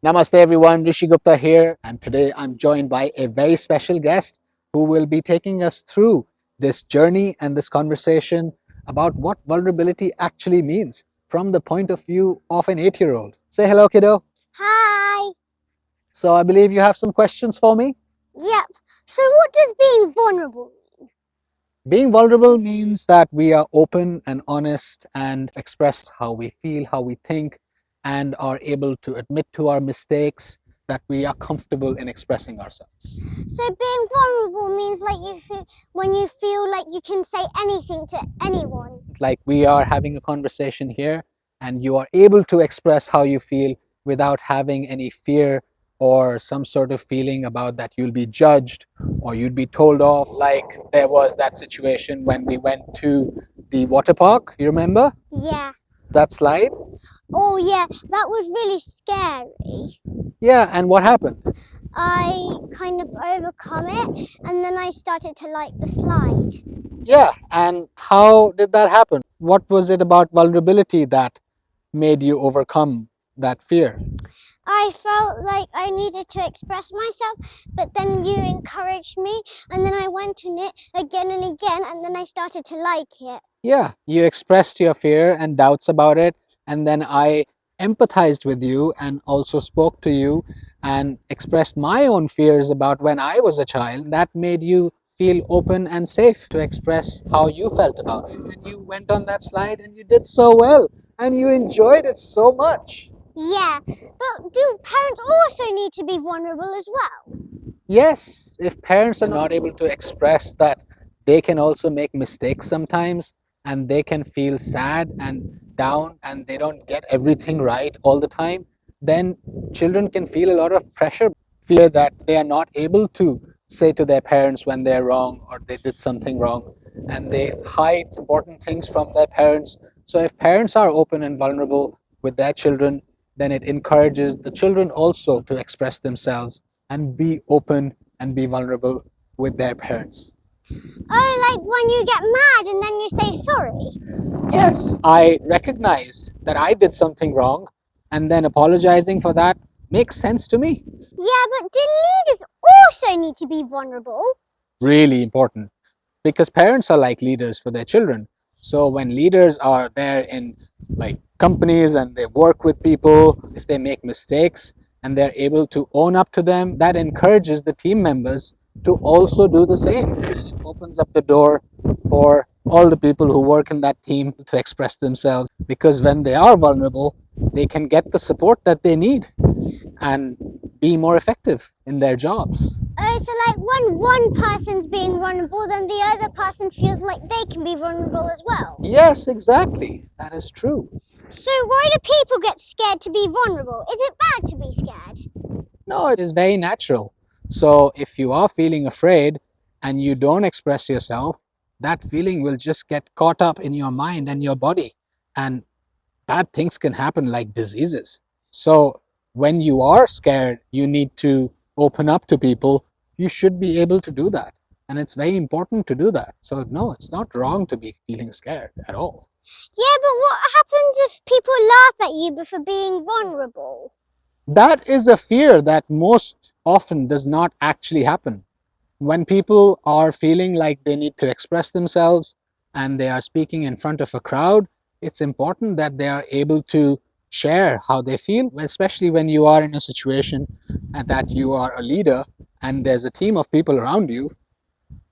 Namaste everyone, Rishi Gupta here, and today I'm joined by a very special guest who will be taking us through this journey and this conversation about what vulnerability actually means from the point of view of an 8-year-old. Say hello, kiddo. Hi. So I believe you have some questions for me. Yep. So what does being vulnerable mean? Being vulnerable means that we are open and honest and express how we feel, how we think, and are able to admit to our mistakes, that we are comfortable in expressing ourselves. So being vulnerable means like when you feel like you can say anything to anyone. Like we are having a conversation here and you are able to express how you feel without having any fear or some sort of feeling about that you'll be judged or you'd be told off. Like there was that situation when we went to the water park, you remember Yeah. that slide? Oh yeah, that was really scary. Yeah, and what happened? I kind of overcome it and then I started to like the slide. Yeah, and how did that happen? What was it about vulnerability that made you overcome that fear? I felt like I needed to express myself, but then you encouraged me and then I went on it again and again and then I started to like it. Yeah, you expressed your fear and doubts about it, and then I empathized with you and also spoke to you and expressed my own fears about when I was a child. That made you feel open and safe to express how you felt about it. And you went on that slide and you did so well and you enjoyed it so much. Yeah, but do parents also need to be vulnerable as well? Yes, if parents are not able to express that they can also make mistakes sometimes and they can feel sad and down and they don't get everything right all the time, then children can feel a lot of pressure, fear that they are not able to say to their parents when they're wrong or they did something wrong, and they hide important things from their parents. So if parents are open and vulnerable with their children, then it encourages the children also to express themselves and be open and be vulnerable with their parents. Oh, like when you get mad and then you say sorry? Yes, I recognize that I did something wrong, and then apologizing for that makes sense to me. Yeah, but do leaders also need to be vulnerable? Really important, because parents are like leaders for their children. So when leaders are there in like companies and they work with people, if they make mistakes and they're able to own up to them, that encourages the team members to also do the same, and it opens up the door for all the people who work in that team to express themselves, because when they are vulnerable they can get the support that they need and be more effective in their jobs. Oh, so like when one person's being vulnerable, then the other person feels like they can be vulnerable as well. Yes, exactly, that is true. So why do people get scared to be vulnerable? Is it bad to be scared? No, it is very natural. So if you are feeling afraid and you don't express yourself, that feeling will just get caught up in your mind and your body, and bad things can happen like diseases. So when you are scared, you need to open up to people. You should be able to do that. And it's very important to do that. So no, it's not wrong to be feeling scared at all. Yeah, but what happens if people laugh at you for being vulnerable? That is a fear that most often does not actually happen. When people are feeling like they need to express themselves and they are speaking in front of a crowd, it's important that they are able to share how they feel, especially when you are in a situation and that you are a leader and there's a team of people around you.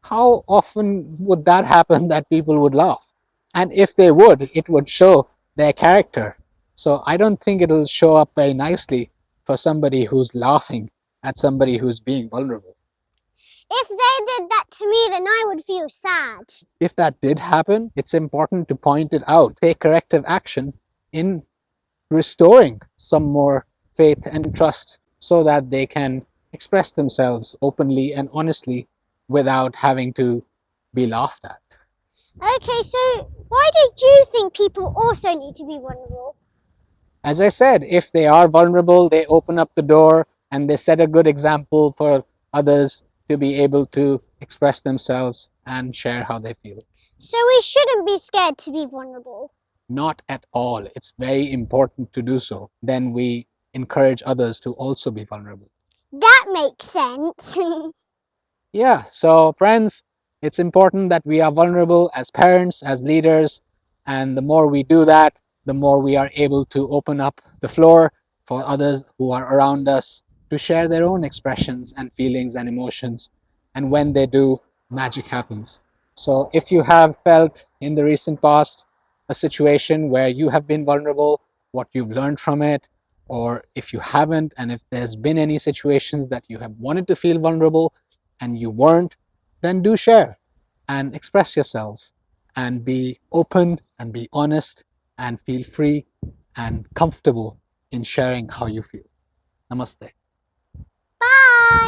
How often would that happen that people would laugh? And if they would, it would show their character. So I don't think it'll show up very nicely for somebody who's laughing at somebody who's being vulnerable. If they did that to me, then I would feel sad. If that did happen, it's important to point it out, take corrective action in restoring some more faith and trust so that they can express themselves openly and honestly without having to be laughed at. Okay, so why do you think people also need to be vulnerable? As I said, if they are vulnerable, they open up the door and they set a good example for others to be able to express themselves and share how they feel. So we shouldn't be scared to be vulnerable. Not at all. It's very important to do so. Then we encourage others to also be vulnerable. That makes sense. Yeah, so friends, it's important that we are vulnerable as parents, as leaders, and the more we do that, the more we are able to open up the floor for others who are around us to share their own expressions and feelings and emotions. And when they do, magic happens. So if you have felt in the recent past a situation where you have been vulnerable, what you've learned from it, or if you haven't, and if there's been any situations that you have wanted to feel vulnerable and you weren't, then do share and express yourselves and be open and be honest and feel free and comfortable in sharing how you feel. Namaste. Bye.